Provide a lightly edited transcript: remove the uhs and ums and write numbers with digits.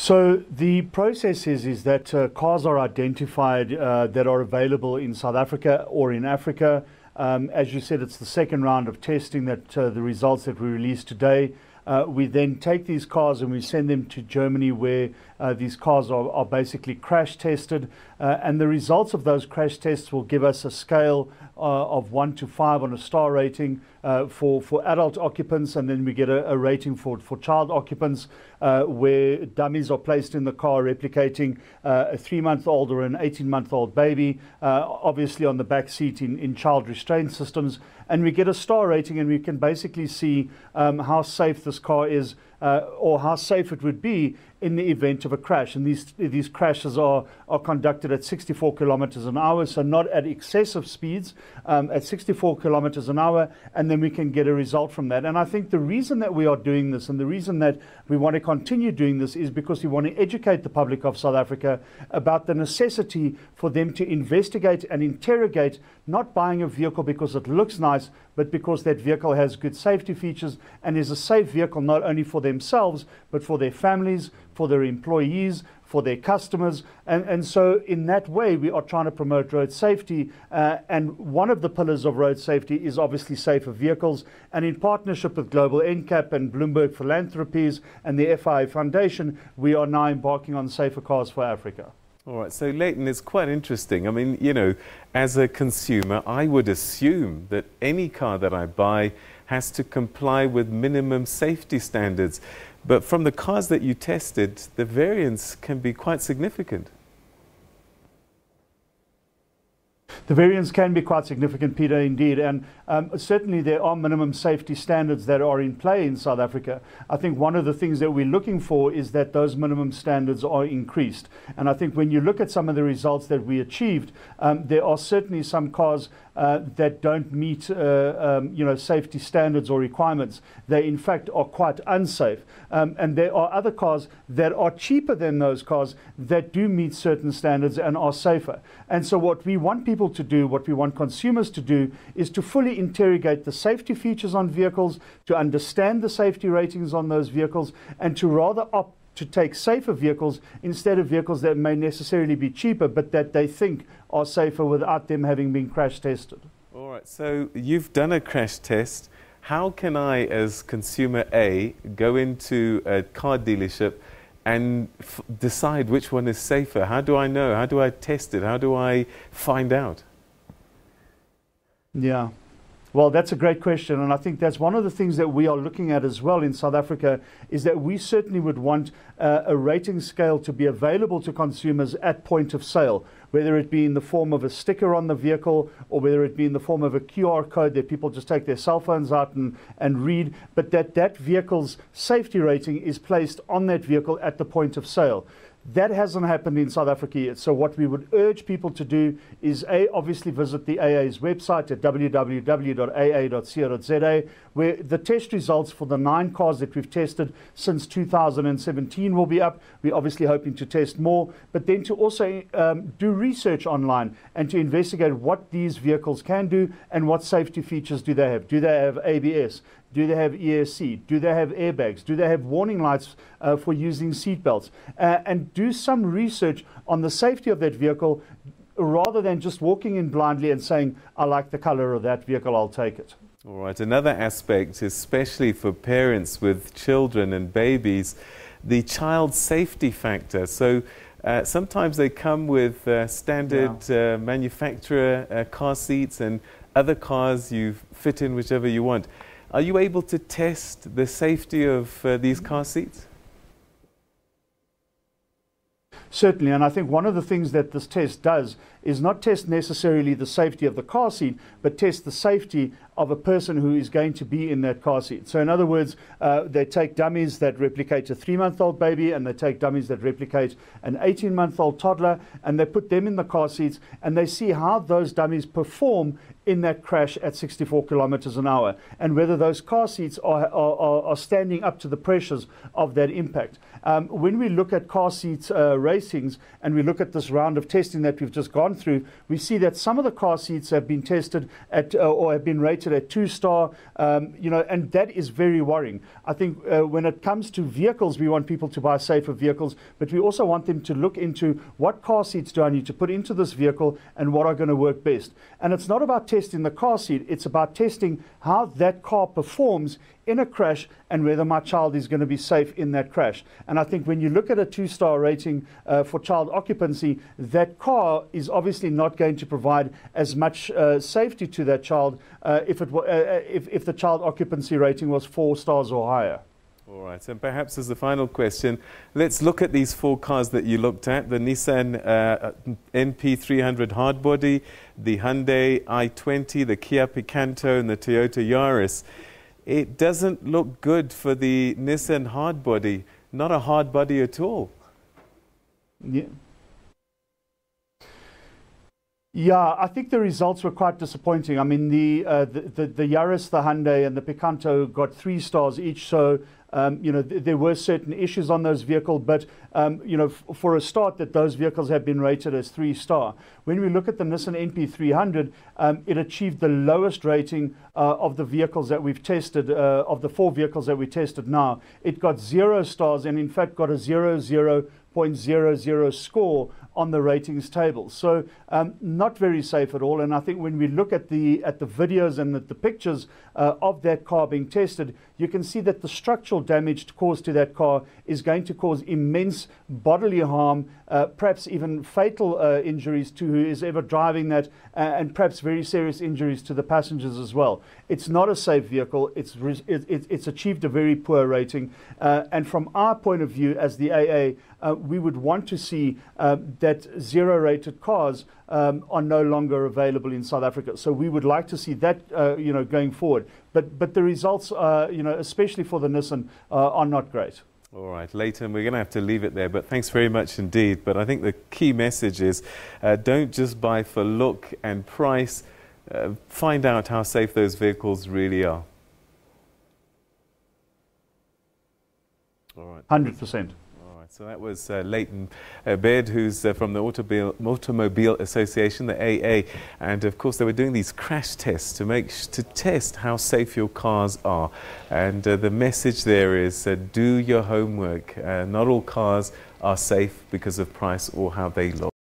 So the process is that cars are identified that are available in South Africa or in Africa. As you said, it's the second round of testing that the results that we released today. We then take these cars and we send them to Germany, where these cars are basically crash tested. And the results of those crash tests will give us a scale of 1 to 5 on a star rating for adult occupants, and then we get a rating for child occupants, where dummies are placed in the car replicating a 3-month-old or an 18-month-old baby, obviously on the back seat in child restraint systems. And we get a star rating, and we can basically see how safe this car is, or how safe it would be in the event of a crash. And these crashes are conducted at 64 kilometers an hour, so not at excessive speeds, at 64 kilometers an hour, and then we can get a result from that. And I think the reason that we are doing this, and the reason that we want to continue doing this, is because we want to educate the public of South Africa about the necessity for them to investigate and interrogate not buying a vehicle because it looks nice, but because that vehicle has good safety features and is a safe vehicle not only for themselves, but for their families, for their employees, for their customers. And so in that way, we are trying to promote road safety. And one of the pillars of road safety is obviously safer vehicles. And in partnership with Global NCAP and Bloomberg Philanthropies and the FIA Foundation, we are now embarking on Safer Cars for Africa. All right, so Layton, it's quite interesting. I mean, you know, as a consumer, I would assume that any car that I buy has to comply with minimum safety standards. But from the cars that you tested, the variance can be quite significant. The variance can be quite significant, Peter, indeed. And certainly there are minimum safety standards that are in play in South Africa. I think one of the things that we're looking for is that those minimum standards are increased. And I think when you look at some of the results that we achieved, there are certainly some cars that don't meet safety standards or requirements. They in fact are quite unsafe. And there are other cars that are cheaper than those cars that do meet certain standards and are safer. And so what we want people to do, what we want consumers to do, is to fully interrogate the safety features on vehicles, to understand the safety ratings on those vehicles, and to rather opt to take safer vehicles instead of vehicles that may necessarily be cheaper, but that they think are safer without them having been crash tested. All right, so you've done a crash test. How can I, as consumer A, go into a car dealership and decide which one is safer? How do I know? How do I test it? How do I find out? Yeah. Well, that's a great question, and I think that's one of the things that we are looking at as well in South Africa, is that we certainly would want a rating scale to be available to consumers at point of sale, whether it be in the form of a sticker on the vehicle or whether it be in the form of a QR code that people just take their cell phones out and read, but that vehicle's safety rating is placed on that vehicle at the point of sale. That hasn't happened in South Africa yet. So what we would urge people to do is obviously visit the AA's website at www.aa.co.za, where the test results for the 9 cars that we've tested since 2017 will be up. We're obviously hoping to test more, but then to also do research online and to investigate what these vehicles can do and what safety features do they have. Do they have ABS? Do they have ESC? Do they have airbags? Do they have warning lights for using seatbelts? And do some research on the safety of that vehicle rather than just walking in blindly and saying, I like the color of that vehicle, I'll take it. All right, another aspect, especially for parents with children and babies, the child safety factor. So sometimes they come with standard manufacturer car seats, and other cars you fit in whichever you want. Are you able to test the safety of these car seats? Certainly, and I think one of the things that this test does is not test necessarily the safety of the car seat, but test the safety of a person who is going to be in that car seat. So in other words, they take dummies that replicate a 3-month-old baby, and they take dummies that replicate an 18-month-old toddler, and they put them in the car seats, and they see how those dummies perform in that crash at 64 kilometers an hour, and whether those car seats are standing up to the pressures of that impact. When we look at car seats racings, and we look at this round of testing that we've just gone gone through, we see that some of the car seats have been tested at or have been rated at 2-star, and that is very worrying. I think when it comes to vehicles, we want people to buy safer vehicles, but we also want them to look into what car seats do I need to put into this vehicle and what are going to work best. And it's not about testing the car seat, it's about testing how that car performs in a crash and whether my child is going to be safe in that crash. And I think when you look at a 2-star rating for child occupancy, that car is obviously not going to provide as much safety to that child if the child occupancy rating was 4 stars or higher. All right, and perhaps as the final question, let's look at these 4 cars that you looked at, the Nissan NP300 hardbody, the Hyundai i20, the Kia Picanto and the Toyota Yaris. It doesn't look good for the Nissan hardbody, not a hardbody at all. Yeah. Yeah, I think the results were quite disappointing. I mean, the Yaris, the Hyundai, and the Picanto got 3 stars each. So, there were certain issues on those vehicles, but for a start, that those vehicles have been rated as 3-star. When we look at the Nissan NP300, it achieved the lowest rating of the vehicles that we've tested, of the 4 vehicles that we tested now. It got 0 stars, and in fact got a 0.00 score on the ratings table. So not very safe at all. And I think when we look at the videos and the pictures of that car being tested, you can see that the structural damage caused to that car is going to cause immense bodily harm, perhaps even fatal injuries to who is ever driving that, and perhaps very serious injuries to the passengers as well. It's not a safe vehicle. It's achieved a very poor rating. And from our point of view as the AA, we would want to see that 0-rated cars are no longer available in South Africa. So we would like to see that going forward. But the results, especially for the Nissan, are not great. All right, Layton, we're going to have to leave it there, but thanks very much indeed. But I think the key message is don't just buy for look and price. Find out how safe those vehicles really are. All right. 100%. So that was Layton Baird, who's from the Automobile Association, the AA, and of course they were doing these crash tests to test how safe your cars are. And the message there is do your homework. Not all cars are safe because of price or how they look.